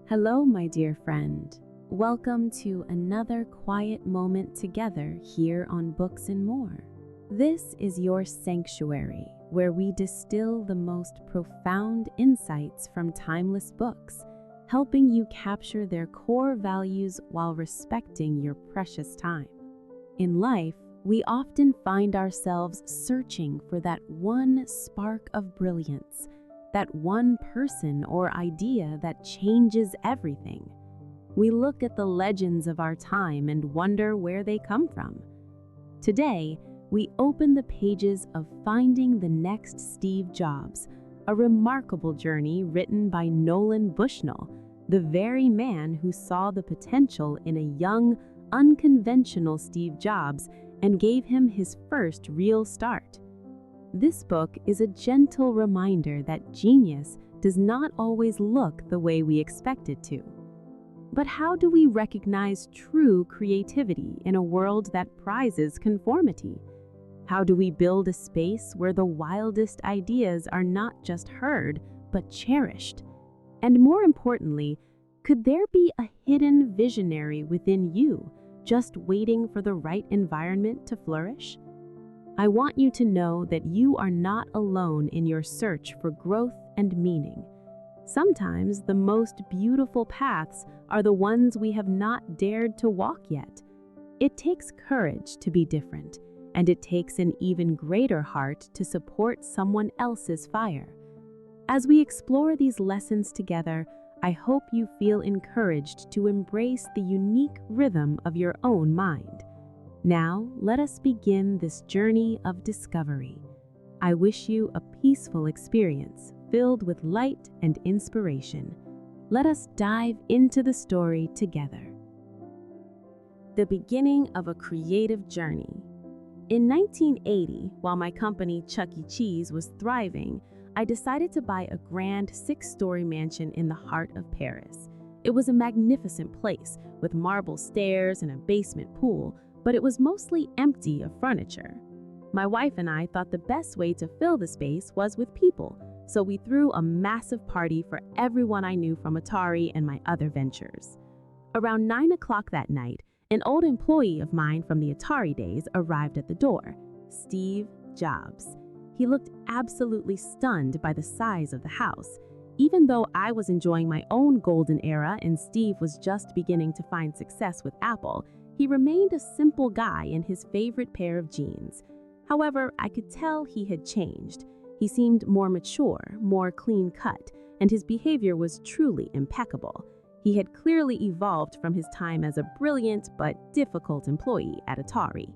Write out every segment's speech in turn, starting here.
Hello, my dear friend. Welcome to another quiet moment together here on Books and More. This is your sanctuary where we distill the most profound insights from timeless books, helping you capture their core values while respecting your precious time. In life, we often find ourselves searching for that one spark of brilliance, that one person or idea that changes everything. We look at the legends of our time and wonder where they come from. Today, we open the pages of Finding the Next Steve Jobs, a remarkable journey written by Nolan Bushnell, the very man who saw the potential in a young, unconventional Steve Jobs and gave him his first real start. This book is a gentle reminder that genius does not always look the way we expect it to. But how do we recognize true creativity in a world that prizes conformity? How do we build a space where the wildest ideas are not just heard, but cherished? And more importantly, could there be a hidden visionary within you, just waiting for the right environment to flourish? I want you to know that you are not alone in your search for growth and meaning. Sometimes the most beautiful paths are the ones we have not dared to walk yet. It takes courage to be different, and it takes an even greater heart to support someone else's fire. As we explore these lessons together, I hope you feel encouraged to embrace the unique rhythm of your own mind. Now, let us begin this journey of discovery. I wish you a peaceful experience filled with light and inspiration. Let us dive into the story together. The beginning of a creative journey. In 1980, while my company Chuck E. Cheese was thriving, I decided to buy a grand 6-story mansion in the heart of Paris. It was a magnificent place with marble stairs and a basement pool, but it was mostly empty of furniture. My wife and I thought the best way to fill the space was with people, so we threw a massive party for everyone I knew from Atari and my other ventures. Around 9 o'clock that night, an old employee of mine from the Atari days arrived at the door, Steve Jobs. He looked absolutely stunned by the size of the house. Even though I was enjoying my own golden era and Steve was just beginning to find success with Apple, he remained a simple guy in his favorite pair of jeans. However, I could tell he had changed. He seemed more mature, more clean-cut, and his behavior was truly impeccable. He had clearly evolved from his time as a brilliant but difficult employee at Atari.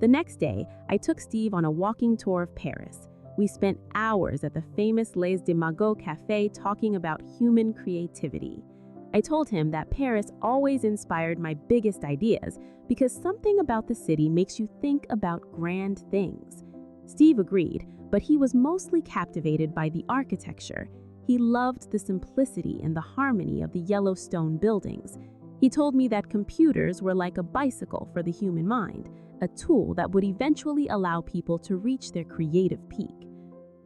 The next day, I took Steve on a walking tour of Paris. We spent hours at the famous Les de Magot Cafe talking about human creativity. I told him that Paris always inspired my biggest ideas because something about the city makes you think about grand things. Steve agreed, but he was mostly captivated by the architecture. He loved the simplicity and the harmony of the yellow stone buildings. He told me that computers were like a bicycle for the human mind, a tool that would eventually allow people to reach their creative peak.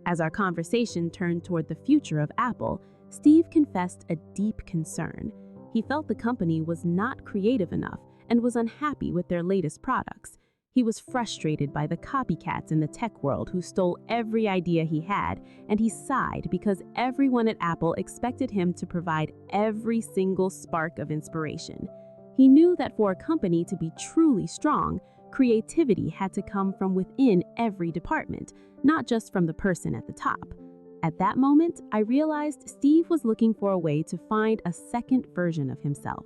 As our conversation turned toward the future of Apple, Steve confessed a deep concern. He felt the company was not creative enough and was unhappy with their latest products. He was frustrated by the copycats in the tech world who stole every idea he had, and he sighed because everyone at Apple expected him to provide every single spark of inspiration. He knew that for a company to be truly strong, creativity had to come from within every department, not just from the person at the top. At that moment, I realized Steve was looking for a way to find a second version of himself.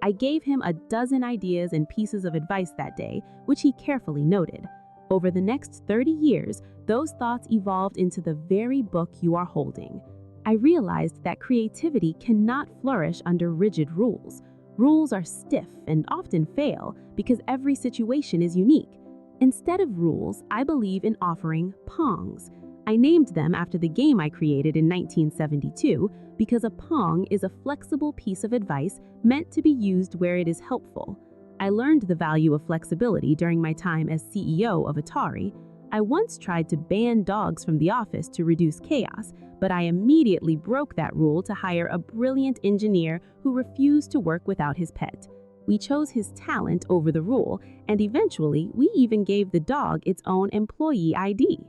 I gave him a dozen ideas and pieces of advice that day, which he carefully noted. Over the next 30 years, those thoughts evolved into the very book you are holding. I realized that creativity cannot flourish under rigid rules. Rules are stiff and often fail because every situation is unique. Instead of rules, I believe in offering pongs. I named them after the game I created in 1972 because a pong is a flexible piece of advice meant to be used where it is helpful. I learned the value of flexibility during my time as CEO of Atari. I once tried to ban dogs from the office to reduce chaos, but I immediately broke that rule to hire a brilliant engineer who refused to work without his pet. We chose his talent over the rule, and eventually we even gave the dog its own employee ID.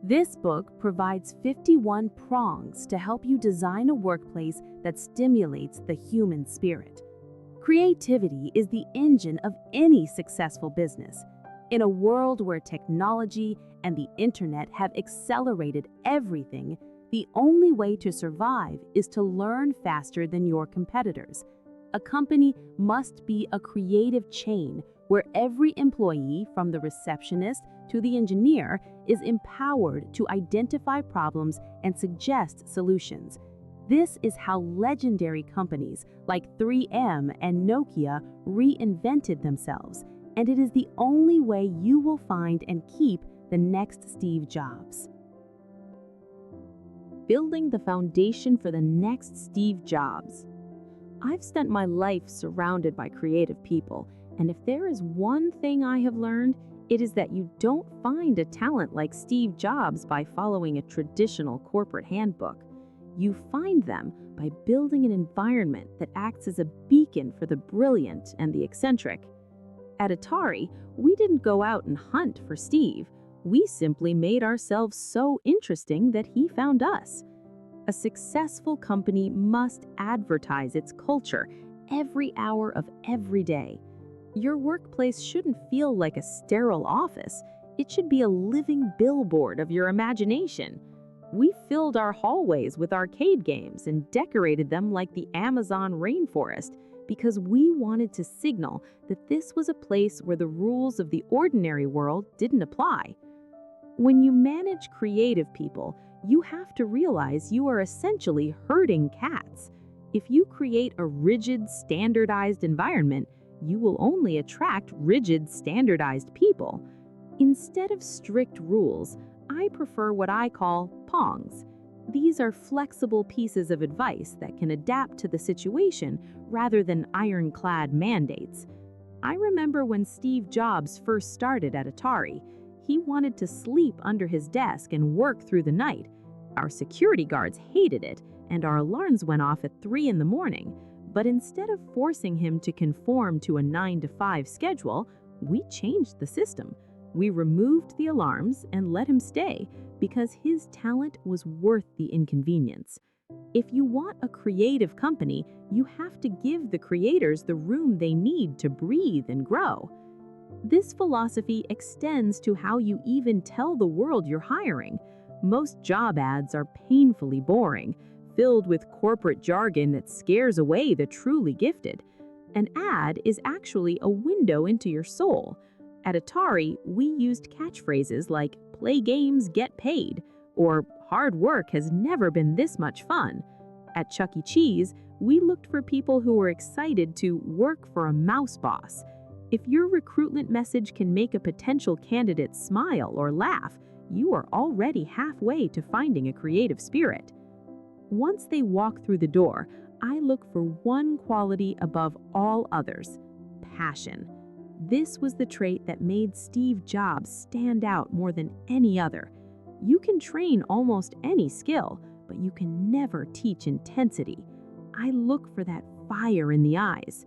This book provides 51 prongs to help you design a workplace that stimulates the human spirit. Creativity is the engine of any successful business. In a world where technology and the internet have accelerated everything, the only way to survive is to learn faster than your competitors. A company must be a creative chain where every employee, from the receptionist to the engineer, is empowered to identify problems and suggest solutions. This is how legendary companies like 3M and Nokia reinvented themselves, and it is the only way you will find and keep the next Steve Jobs. Building the foundation for the next Steve Jobs. I've spent my life surrounded by creative people, and if there is one thing I have learned, it is that you don't find a talent like Steve Jobs by following a traditional corporate handbook. You find them by building an environment that acts as a beacon for the brilliant and the eccentric. At Atari, we didn't go out and hunt for Steve. We simply made ourselves so interesting that he found us. A successful company must advertise its culture every hour of every day. Your workplace shouldn't feel like a sterile office. It should be a living billboard of your imagination. We filled our hallways with arcade games and decorated them like the Amazon rainforest because we wanted to signal that this was a place where the rules of the ordinary world didn't apply. When you manage creative people, you have to realize you are essentially herding cats. If you create a rigid, standardized environment, you will only attract rigid, standardized people. Instead of strict rules, I prefer what I call pongs. These are flexible pieces of advice that can adapt to the situation rather than ironclad mandates. I remember when Steve Jobs first started at Atari. He wanted to sleep under his desk and work through the night. Our security guards hated it, and our alarms went off at 3 in the morning. But instead of forcing him to conform to a 9-to-5 schedule, we changed the system. We removed the alarms and let him stay because his talent was worth the inconvenience. If you want a creative company, you have to give the creators the room they need to breathe and grow. This philosophy extends to how you even tell the world you're hiring. Most job ads are painfully boring, filled with corporate jargon that scares away the truly gifted. An ad is actually a window into your soul. At Atari, we used catchphrases like, "Play games, get paid," or "Hard work has never been this much fun." At Chuck E. Cheese, we looked for people who were excited to work for a mouse boss. If your recruitment message can make a potential candidate smile or laugh, you are already halfway to finding a creative spirit. Once they walk through the door, I look for one quality above all others: passion. This was the trait that made Steve Jobs stand out more than any other. You can train almost any skill, but you can never teach intensity. I look for that fire in the eyes.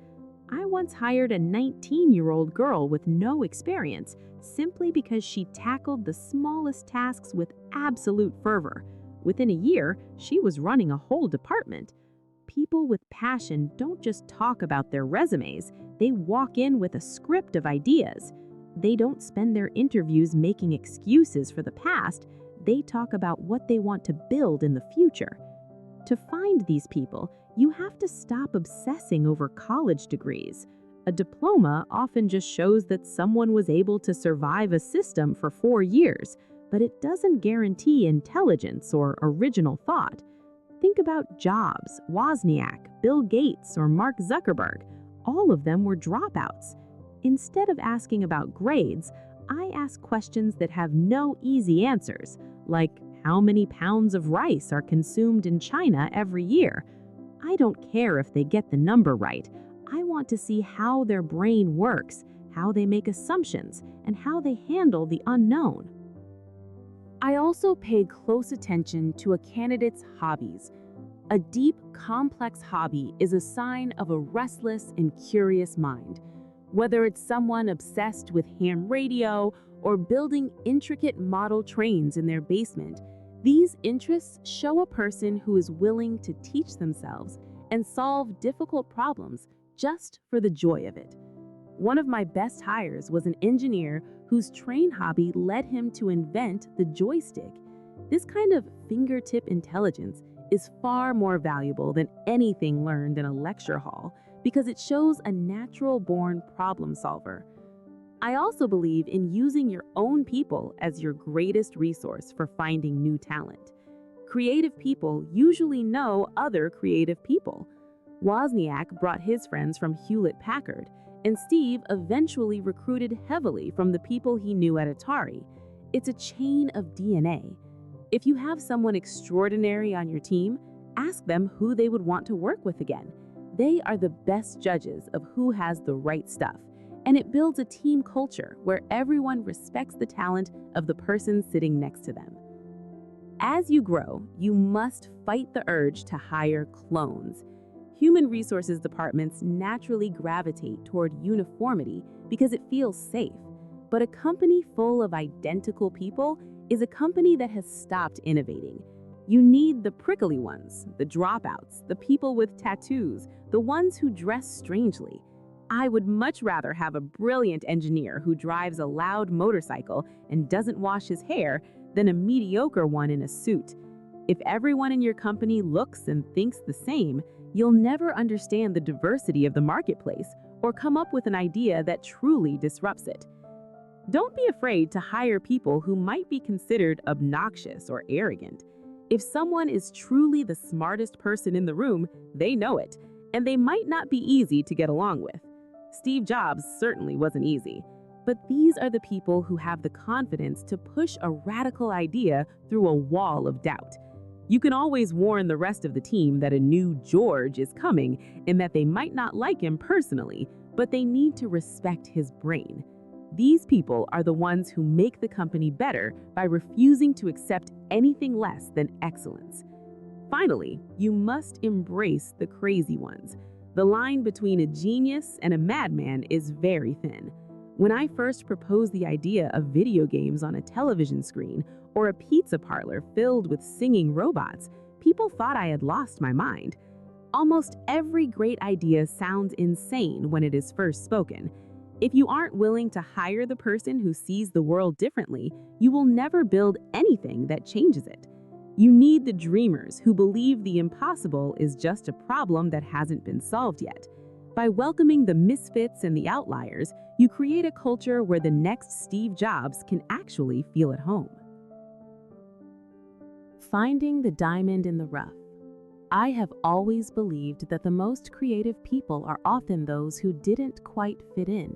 I once hired a 19-year-old girl with no experience simply because she tackled the smallest tasks with absolute fervor. Within a year, she was running a whole department. People with passion don't just talk about their resumes, they walk in with a script of ideas. They don't spend their interviews making excuses for the past, they talk about what they want to build in the future. To find these people, you have to stop obsessing over college degrees. A diploma often just shows that someone was able to survive a system for 4 years, but it doesn't guarantee intelligence or original thought. Think about Jobs, Wozniak, Bill Gates, or Mark Zuckerberg. All of them were dropouts. Instead of asking about grades, I ask questions that have no easy answers, like how many pounds of rice are consumed in China every year. I don't care if they get the number right. I want to see how their brain works, how they make assumptions, and how they handle the unknown. I also pay close attention to a candidate's hobbies. A deep, complex hobby is a sign of a restless and curious mind. Whether it's someone obsessed with ham radio or building intricate model trains in their basement, these interests show a person who is willing to teach themselves and solve difficult problems just for the joy of it. One of my best hires was an engineer whose train hobby led him to invent the joystick. This kind of fingertip intelligence is far more valuable than anything learned in a lecture hall because it shows a natural-born problem solver. I also believe in using your own people as your greatest resource for finding new talent. Creative people usually know other creative people. Wozniak brought his friends from Hewlett-Packard, and Steve eventually recruited heavily from the people he knew at Atari. It's a chain of DNA. If you have someone extraordinary on your team, ask them who they would want to work with again. They are the best judges of who has the right stuff, and it builds a team culture where everyone respects the talent of the person sitting next to them. As you grow, you must fight the urge to hire clones. Human resources departments naturally gravitate toward uniformity because it feels safe, but a company full of identical people is a company that has stopped innovating. You need the prickly ones, the dropouts, the people with tattoos, the ones who dress strangely. I would much rather have a brilliant engineer who drives a loud motorcycle and doesn't wash his hair than a mediocre one in a suit. If everyone in your company looks and thinks the same, you'll never understand the diversity of the marketplace or come up with an idea that truly disrupts it. Don't be afraid to hire people who might be considered obnoxious or arrogant. If someone is truly the smartest person in the room, they know it, and they might not be easy to get along with. Steve Jobs certainly wasn't easy, but these are the people who have the confidence to push a radical idea through a wall of doubt. You can always warn the rest of the team that a new George is coming and that they might not like him personally, but they need to respect his brain. These people are the ones who make the company better by refusing to accept anything less than excellence. Finally, you must embrace the crazy ones. The line between a genius and a madman is very thin. When I first proposed the idea of video games on a television screen or a pizza parlor filled with singing robots, people thought I had lost my mind. Almost every great idea sounds insane when it is first spoken. If you aren't willing to hire the person who sees the world differently, you will never build anything that changes it. You need the dreamers who believe the impossible is just a problem that hasn't been solved yet. By welcoming the misfits and the outliers, you create a culture where the next Steve Jobs can actually feel at home. Finding the diamond in the rough. I have always believed that the most creative people are often those who didn't quite fit in.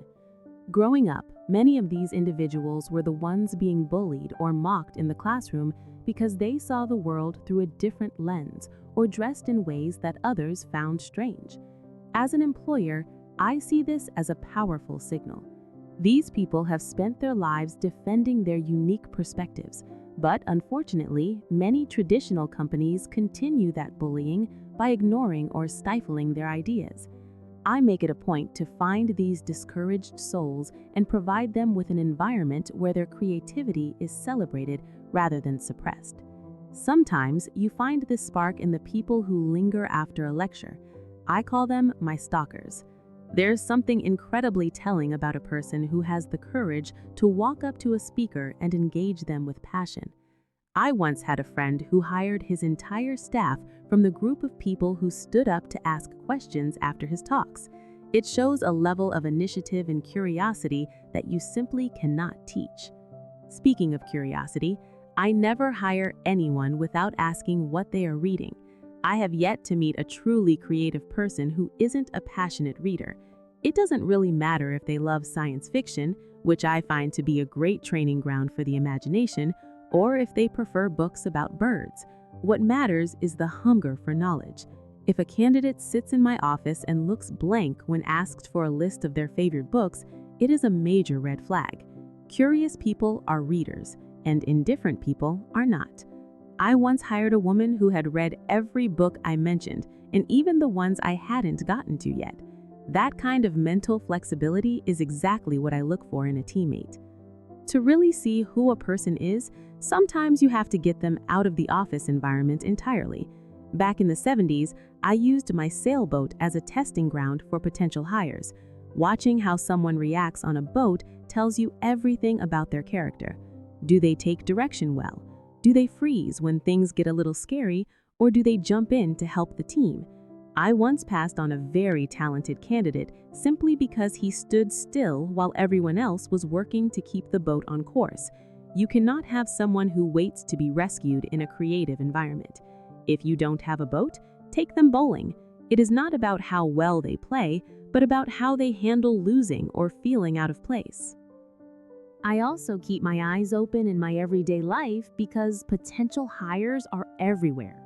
Growing up, many of these individuals were the ones being bullied or mocked in the classroom because they saw the world through a different lens or dressed in ways that others found strange. As an employer, I see this as a powerful signal. These people have spent their lives defending their unique perspectives, but unfortunately, many traditional companies continue that bullying by ignoring or stifling their ideas. I make it a point to find these discouraged souls and provide them with an environment where their creativity is celebrated rather than suppressed. Sometimes you find this spark in the people who linger after a lecture. I call them my stalkers. There's something incredibly telling about a person who has the courage to walk up to a speaker and engage them with passion. I once had a friend who hired his entire staff from the group of people who stood up to ask questions after his talks. It shows a level of initiative and curiosity that you simply cannot teach. Speaking of curiosity, I never hire anyone without asking what they are reading. I have yet to meet a truly creative person who isn't a passionate reader. It doesn't really matter if they love science fiction, which I find to be a great training ground for the imagination, or if they prefer books about birds. What matters is the hunger for knowledge. If a candidate sits in my office and looks blank when asked for a list of their favorite books, It is a major red flag. Curious people are readers, and indifferent people are not. I once hired a woman who had read every book I mentioned, and even the ones I hadn't gotten to yet. That kind of mental flexibility is exactly what I look for in a teammate. To really see who a person is, sometimes you have to get them out of the office environment entirely. Back in the 70s, I used my sailboat as a testing ground for potential hires. Watching how someone reacts on a boat tells you everything about their character. Do they take direction well? Do they freeze when things get a little scary, or do they jump in to help the team? I once passed on a very talented candidate simply because he stood still while everyone else was working to keep the boat on course. You cannot have someone who waits to be rescued in a creative environment. If you don't have a boat, take them bowling. It is not about how well they play, but about how they handle losing or feeling out of place. I also keep my eyes open in my everyday life because potential hires are everywhere.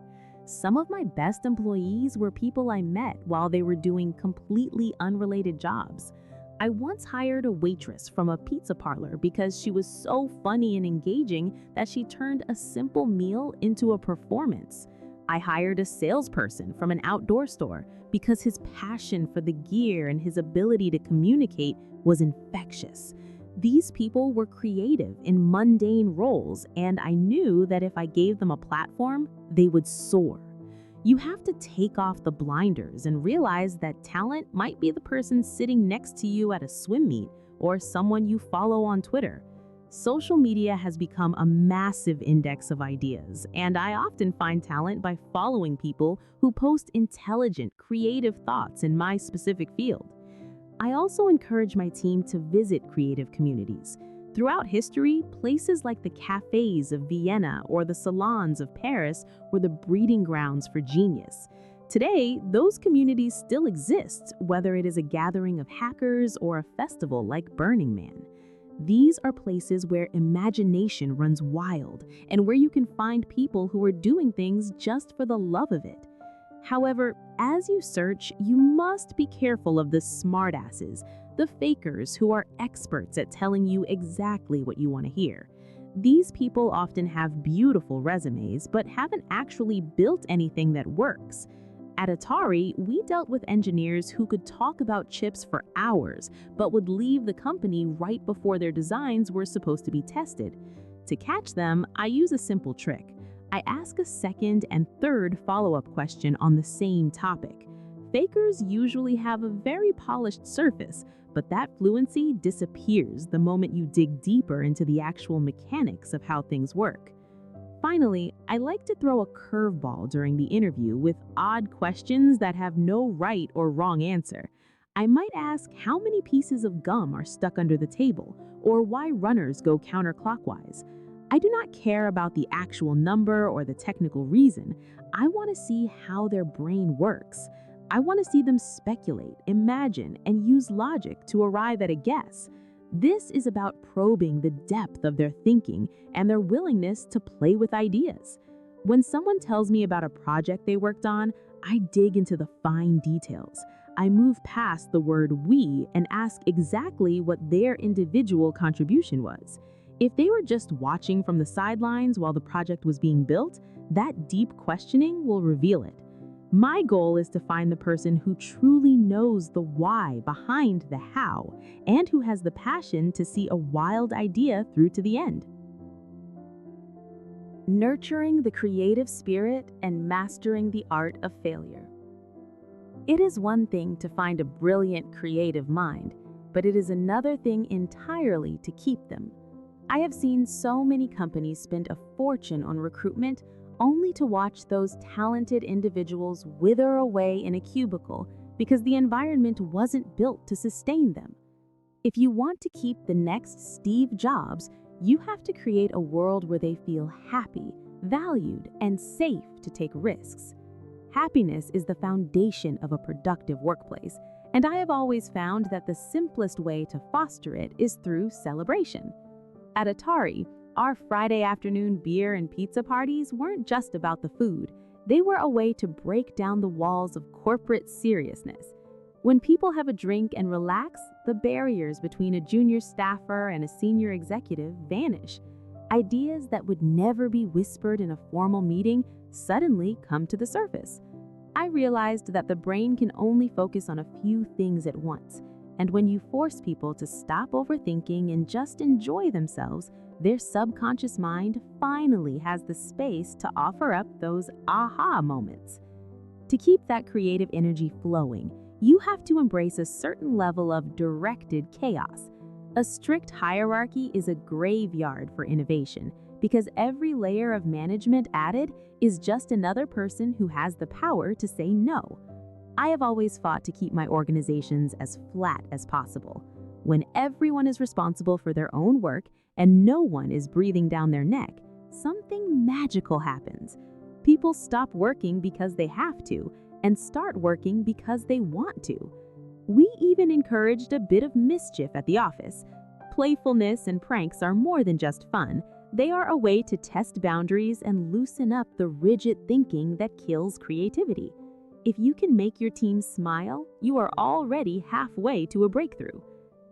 Some of my best employees were people I met while they were doing completely unrelated jobs. I once hired a waitress from a pizza parlor because she was so funny and engaging that she turned a simple meal into a performance. I hired a salesperson from an outdoor store because his passion for the gear and his ability to communicate was infectious. These people were creative in mundane roles, and I knew that if I gave them a platform, they would soar. You have to take off the blinders and realize that talent might be the person sitting next to you at a swim meet or someone you follow on Twitter. Social media has become a massive index of ideas, and I often find talent by following people who post intelligent, creative thoughts in my specific field. I also encourage my team to visit creative communities. Throughout history, places like the cafes of Vienna or the salons of Paris were the breeding grounds for genius. Today, those communities still exist, whether it is a gathering of hackers or a festival like Burning Man. These are places where imagination runs wild and where you can find people who are doing things just for the love of it. However, as you search, you must be careful of the smartasses, the fakers who are experts at telling you exactly what you want to hear. These people often have beautiful resumes, but haven't actually built anything that works. At Atari, we dealt with engineers who could talk about chips for hours, but would leave the company right before their designs were supposed to be tested. To catch them, I use a simple trick. I ask a second and third follow-up question on the same topic. Fakers usually have a very polished surface, but that fluency disappears the moment you dig deeper into the actual mechanics of how things work. Finally, I like to throw a curveball during the interview with odd questions that have no right or wrong answer. I might ask how many pieces of gum are stuck under the table, or why runners go counterclockwise. I do not care about the actual number or the technical reason. I want to see how their brain works. I want to see them speculate, imagine, and use logic to arrive at a guess. This is about probing the depth of their thinking and their willingness to play with ideas. When someone tells me about a project they worked on, I dig into the fine details. I move past the word "we" and ask exactly what their individual contribution was. If they were just watching from the sidelines while the project was being built, that deep questioning will reveal it. My goal is to find the person who truly knows the why behind the how, and who has the passion to see a wild idea through to the end. Nurturing the creative spirit and mastering the art of failure. It is one thing to find a brilliant creative mind, but it is another thing entirely to keep them. I have seen so many companies spend a fortune on recruitment only to watch those talented individuals wither away in a cubicle because the environment wasn't built to sustain them. If you want to keep the next Steve Jobs, you have to create a world where they feel happy, valued, and safe to take risks. Happiness is the foundation of a productive workplace, and I have always found that the simplest way to foster it is through celebration. At Atari, our Friday afternoon beer and pizza parties weren't just about the food. They were a way to break down the walls of corporate seriousness. When people have a drink and relax, the barriers between a junior staffer and a senior executive vanish. Ideas that would never be whispered in a formal meeting suddenly come to the surface. I realized that the brain can only focus on a few things at once, and when you force people to stop overthinking and just enjoy themselves, their subconscious mind finally has the space to offer up those aha moments. To keep that creative energy flowing, you have to embrace a certain level of directed chaos. A strict hierarchy is a graveyard for innovation because every layer of management added is just another person who has the power to say no. I have always fought to keep my organizations as flat as possible. When everyone is responsible for their own work and no one is breathing down their neck, something magical happens. People stop working because they have to and start working because they want to. We even encouraged a bit of mischief at the office. Playfulness and pranks are more than just fun. They are a way to test boundaries and loosen up the rigid thinking that kills creativity. If you can make your team smile, you are already halfway to a breakthrough.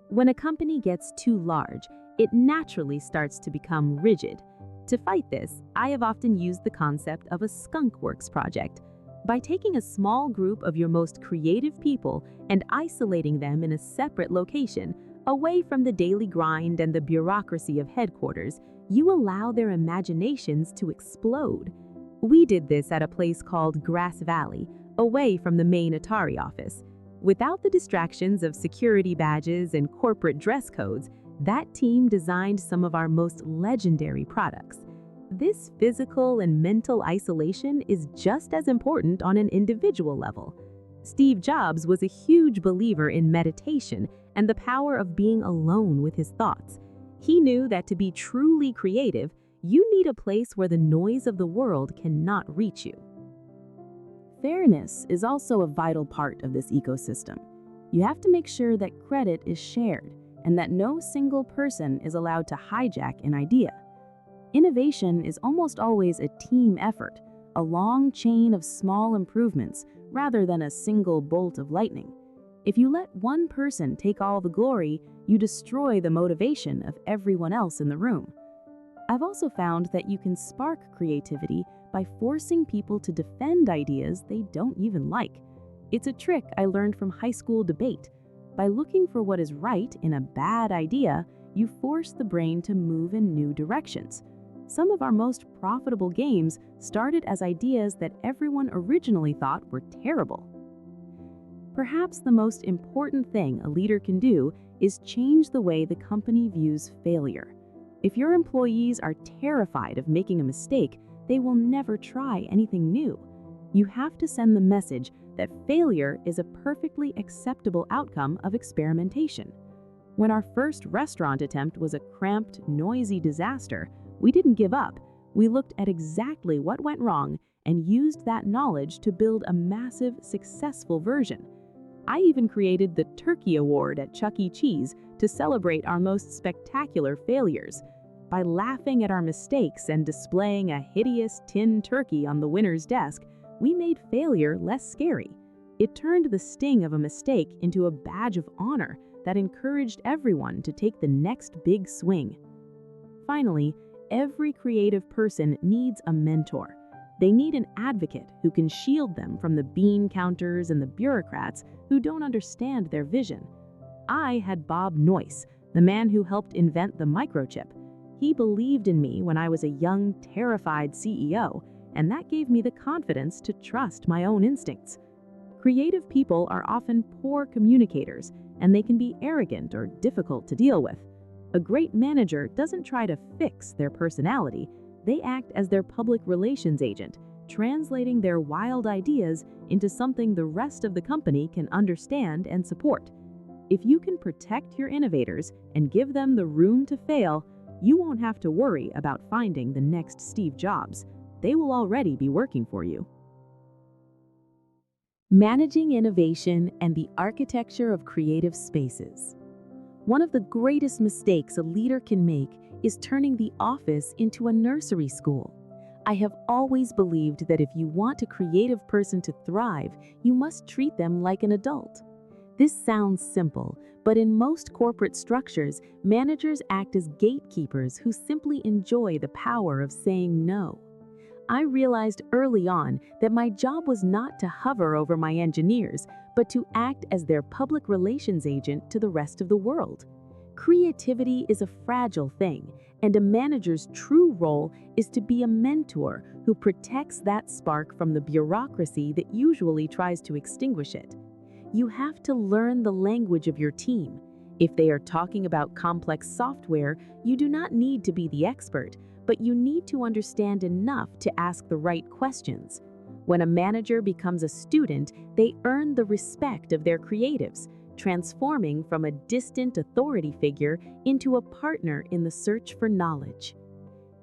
When a company gets too large, it naturally starts to become rigid. To fight this, I have often used the concept of a skunk works project. By taking a small group of your most creative people and isolating them in a separate location, away from the daily grind and the bureaucracy of headquarters, you allow their imaginations to explode. We did this at a place called Grass Valley, away from the main Atari office. Without the distractions of security badges and corporate dress codes, that team designed some of our most legendary products. This physical and mental isolation is just as important on an individual level. Steve Jobs was a huge believer in meditation and the power of being alone with his thoughts. He knew that to be truly creative, you need a place where the noise of the world cannot reach you. Fairness is also a vital part of this ecosystem. You have to make sure that credit is shared and that no single person is allowed to hijack an idea. Innovation is almost always a team effort, a long chain of small improvements rather than a single bolt of lightning. If you let one person take all the glory, you destroy the motivation of everyone else in the room. I've also found that you can spark creativity by forcing people to defend ideas they don't even like. It's a trick I learned from high school debate. By looking for what is right in a bad idea, you force the brain to move in new directions. Some of our most profitable games started as ideas that everyone originally thought were terrible. Perhaps the most important thing a leader can do is change the way the company views failure. If your employees are terrified of making a mistake, they will never try anything new. You have to send the message that failure is a perfectly acceptable outcome of experimentation. When our first restaurant attempt was a cramped, noisy disaster, we didn't give up. We looked at exactly what went wrong and used that knowledge to build a massive, successful version. I even created the Turkey Award at Chuck E. Cheese to celebrate our most spectacular failures. By laughing at our mistakes and displaying a hideous tin turkey on the winner's desk, we made failure less scary. It turned the sting of a mistake into a badge of honor that encouraged everyone to take the next big swing. Finally, every creative person needs a mentor. They need an advocate who can shield them from the bean counters and the bureaucrats who don't understand their vision. I had Bob Noyce, the man who helped invent the microchip. He believed in me when I was a young, terrified CEO, and that gave me the confidence to trust my own instincts. Creative people are often poor communicators, and they can be arrogant or difficult to deal with. A great manager doesn't try to fix their personality. They act as their public relations agent, translating their wild ideas into something the rest of the company can understand and support. If you can protect your innovators and give them the room to fail, you won't have to worry about finding the next Steve Jobs. They will already be working for you. Managing innovation and the architecture of creative spaces. One of the greatest mistakes a leader can make is turning the office into a nursery school. I have always believed that if you want a creative person to thrive, you must treat them like an adult. This sounds simple, but in most corporate structures, managers act as gatekeepers who simply enjoy the power of saying no. I realized early on that my job was not to hover over my engineers, but to act as their public relations agent to the rest of the world. Creativity is a fragile thing, and a manager's true role is to be a mentor who protects that spark from the bureaucracy that usually tries to extinguish it. You have to learn the language of your team. If they are talking about complex software, you do not need to be the expert, but you need to understand enough to ask the right questions. When a manager becomes a student, they earn the respect of their creatives, transforming from a distant authority figure into a partner in the search for knowledge.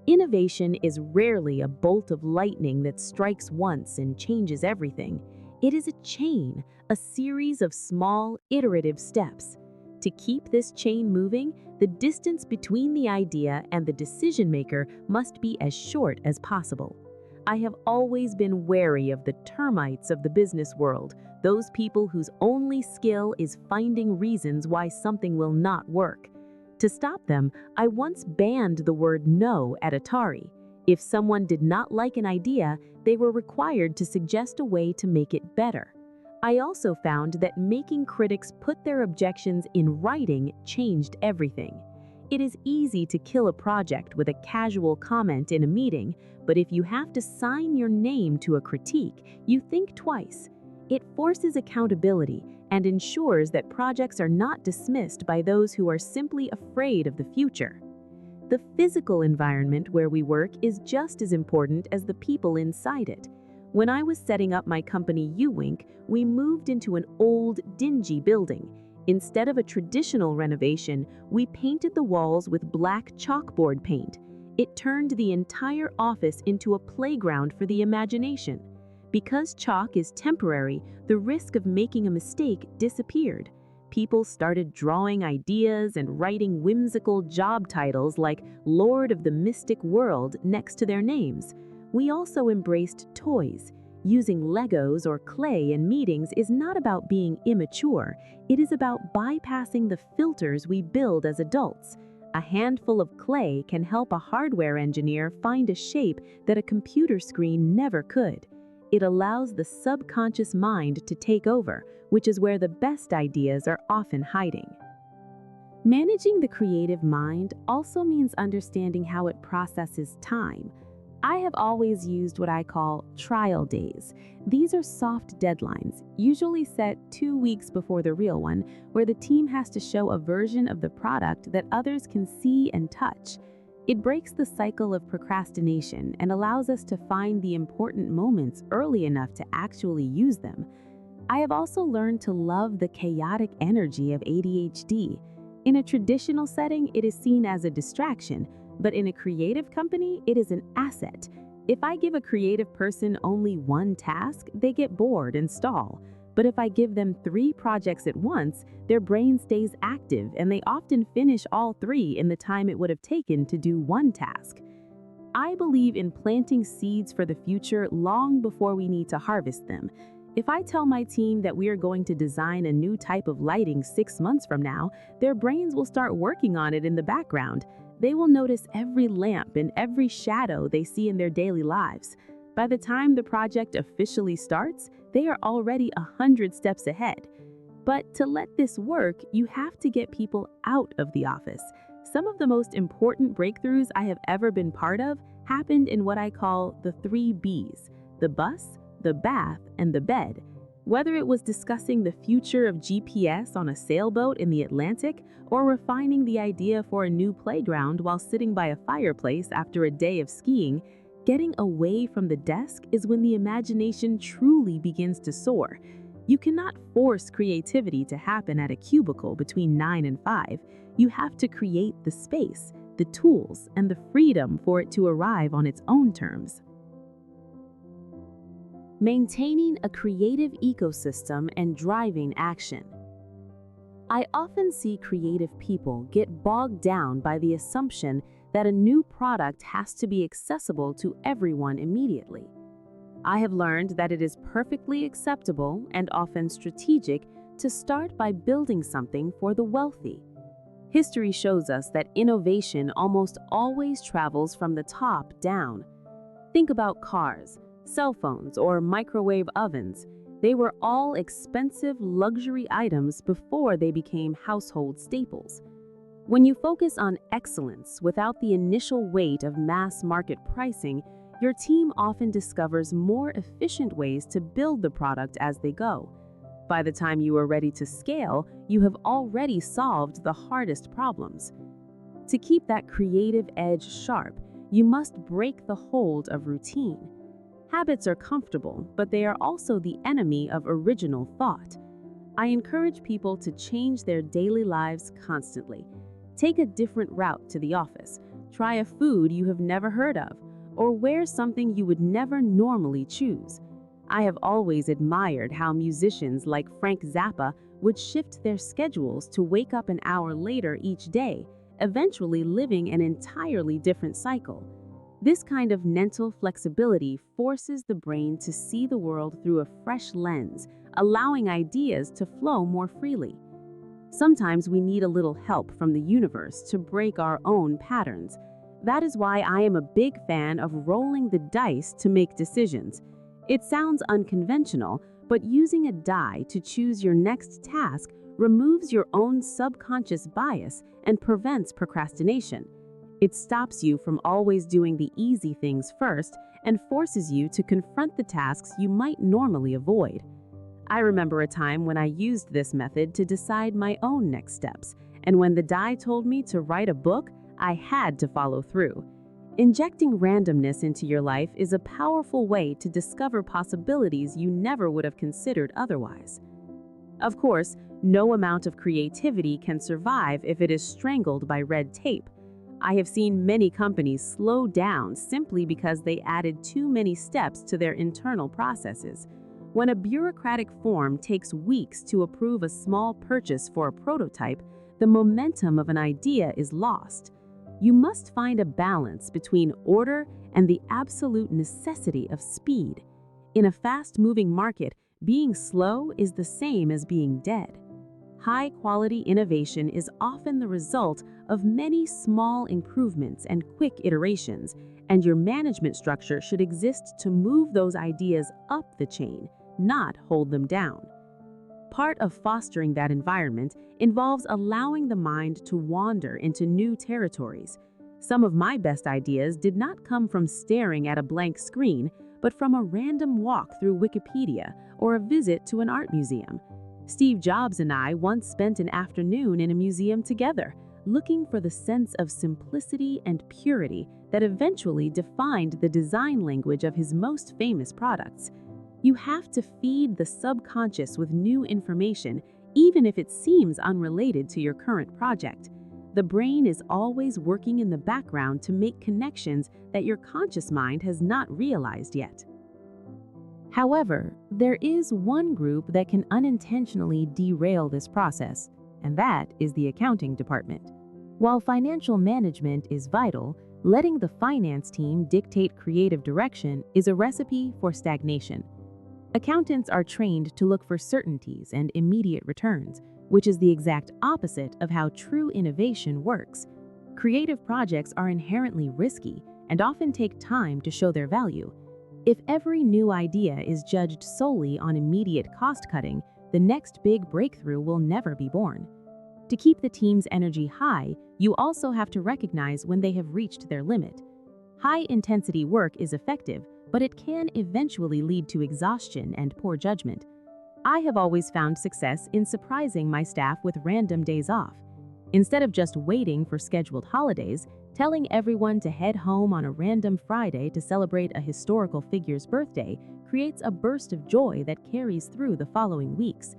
Innovation is rarely a bolt of lightning that strikes once and changes everything. It is a chain, a series of small, iterative steps. To keep this chain moving, the distance between the idea and the decision maker must be as short as possible. I have always been wary of the termites of the business world, those people whose only skill is finding reasons why something will not work. To stop them, I once banned the word no at Atari. If someone did not like an idea, they were required to suggest a way to make it better. I also found that making critics put their objections in writing changed everything. It is easy to kill a project with a casual comment in a meeting, but if you have to sign your name to a critique, you think twice. It forces accountability and ensures that projects are not dismissed by those who are simply afraid of the future. The physical environment where we work is just as important as the people inside it. When I was setting up my company UWink, we moved into an old, dingy building. Instead of a traditional renovation, we painted the walls with black chalkboard paint. It turned the entire office into a playground for the imagination. Because chalk is temporary, the risk of making a mistake disappeared. People started drawing ideas and writing whimsical job titles like Lord of the Mystic World next to their names. We also embraced toys. Using Legos or clay in meetings is not about being immature. It is about bypassing the filters we build as adults. A handful of clay can help a hardware engineer find a shape that a computer screen never could. It allows the subconscious mind to take over, which is where the best ideas are often hiding. Managing the creative mind also means understanding how it processes time. I have always used what I call trial days. These are soft deadlines, usually set 2 weeks before the real one, where the team has to show a version of the product that others can see and touch. It breaks the cycle of procrastination and allows us to find the important moments early enough to actually use them. I have also learned to love the chaotic energy of ADHD. In a traditional setting, it is seen as a distraction, but in a creative company, it is an asset. If I give a creative person only one task, they get bored and stall. But if I give them 3 projects at once, their brain stays active and they often finish all 3 in the time it would have taken to do one task. I believe in planting seeds for the future long before we need to harvest them. If I tell my team that we are going to design a new type of lighting 6 months from now, their brains will start working on it in the background. They will notice every lamp and every shadow they see in their daily lives. By the time the project officially starts, they are already 100 steps ahead. But to let this work, you have to get people out of the office. Some of the most important breakthroughs I have ever been part of happened in what I call the 3 Bs: the bus, the bath, and the bed. Whether it was discussing the future of GPS on a sailboat in the Atlantic or refining the idea for a new playground while sitting by a fireplace after a day of skiing, getting away from the desk is when the imagination truly begins to soar. You cannot force creativity to happen at a cubicle between 9 and 5. You have to create the space, the tools, and the freedom for it to arrive on its own terms. Maintaining a creative ecosystem and driving action. I often see creative people get bogged down by the assumption that a new product has to be accessible to everyone immediately. I have learned that it is perfectly acceptable and often strategic to start by building something for the wealthy. History shows us that innovation almost always travels from the top down. Think about cars, cell phones, or microwave ovens. They were all expensive luxury items before they became household staples. When you focus on excellence without the initial weight of mass market pricing, your team often discovers more efficient ways to build the product as they go. By the time you are ready to scale, you have already solved the hardest problems. To keep that creative edge sharp, you must break the hold of routine. Habits are comfortable, but they are also the enemy of original thought. I encourage people to change their daily lives constantly. Take a different route to the office, try a food you have never heard of, or wear something you would never normally choose. I have always admired how musicians like Frank Zappa would shift their schedules to wake up an hour later each day, eventually living an entirely different cycle. This kind of mental flexibility forces the brain to see the world through a fresh lens, allowing ideas to flow more freely. Sometimes we need a little help from the universe to break our own patterns. That is why I am a big fan of rolling the dice to make decisions. It sounds unconventional, but using a die to choose your next task removes your own subconscious bias and prevents procrastination. It stops you from always doing the easy things first and forces you to confront the tasks you might normally avoid. I remember a time when I used this method to decide my own next steps, and when the die told me to write a book, I had to follow through. Injecting randomness into your life is a powerful way to discover possibilities you never would have considered otherwise. Of course, no amount of creativity can survive if it is strangled by red tape. I have seen many companies slow down simply because they added too many steps to their internal processes. When a bureaucratic form takes weeks to approve a small purchase for a prototype, the momentum of an idea is lost. You must find a balance between order and the absolute necessity of speed. In a fast-moving market, being slow is the same as being dead. High-quality innovation is often the result of many small improvements and quick iterations, and your management structure should exist to move those ideas up the chain, not hold them down. Part of fostering that environment involves allowing the mind to wander into new territories. Some of my best ideas did not come from staring at a blank screen, but from a random walk through Wikipedia or a visit to an art museum. Steve Jobs and I once spent an afternoon in a museum together, looking for the sense of simplicity and purity that eventually defined the design language of his most famous products. You have to feed the subconscious with new information, even if it seems unrelated to your current project. The brain is always working in the background to make connections that your conscious mind has not realized yet. However, there is one group that can unintentionally derail this process, and that is the accounting department. While financial management is vital, letting the finance team dictate creative direction is a recipe for stagnation. Accountants are trained to look for certainties and immediate returns, which is the exact opposite of how true innovation works. Creative projects are inherently risky and often take time to show their value. If every new idea is judged solely on immediate cost-cutting, the next big breakthrough will never be born. To keep the team's energy high, you also have to recognize when they have reached their limit. High-intensity work is effective, but it can eventually lead to exhaustion and poor judgment. I have always found success in surprising my staff with random days off. Instead of just waiting for scheduled holidays, telling everyone to head home on a random Friday to celebrate a historical figure's birthday creates a burst of joy that carries through the following weeks.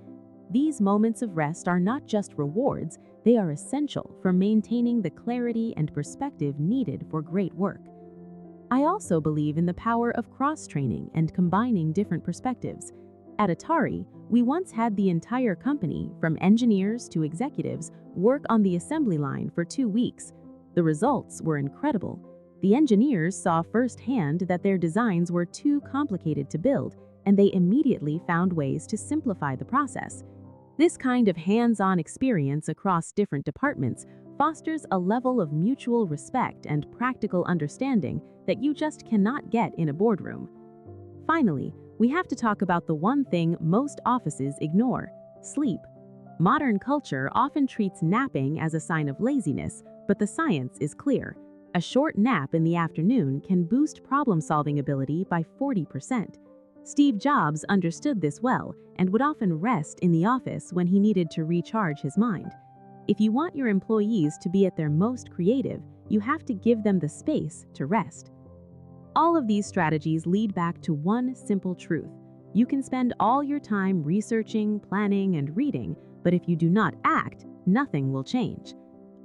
These moments of rest are not just rewards, they are essential for maintaining the clarity and perspective needed for great work. I also believe in the power of cross-training and combining different perspectives. At Atari, we once had the entire company, from engineers to executives, work on the assembly line for 2 weeks. The results were incredible. The engineers saw firsthand that their designs were too complicated to build, and they immediately found ways to simplify the process. This kind of hands-on experience across different departments fosters a level of mutual respect and practical understanding that you just cannot get in a boardroom. Finally, we have to talk about the one thing most offices ignore: sleep. Modern culture often treats napping as a sign of laziness, but the science is clear. A short nap in the afternoon can boost problem-solving ability by 40%. Steve Jobs understood this well and would often rest in the office when he needed to recharge his mind. If you want your employees to be at their most creative, you have to give them the space to rest. All of these strategies lead back to one simple truth. You can spend all your time researching, planning, and reading, but if you do not act, nothing will change.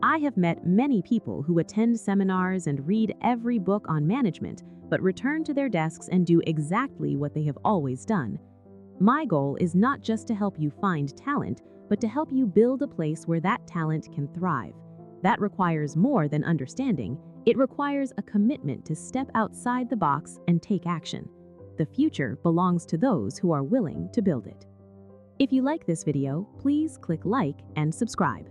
I have met many people who attend seminars and read every book on management, but return to their desks and do exactly what they have always done. My goal is not just to help you find talent, but to help you build a place where that talent can thrive. That requires more than understanding. It requires a commitment to step outside the box and take action. The future belongs to those who are willing to build it. If you like this video, please click like and subscribe.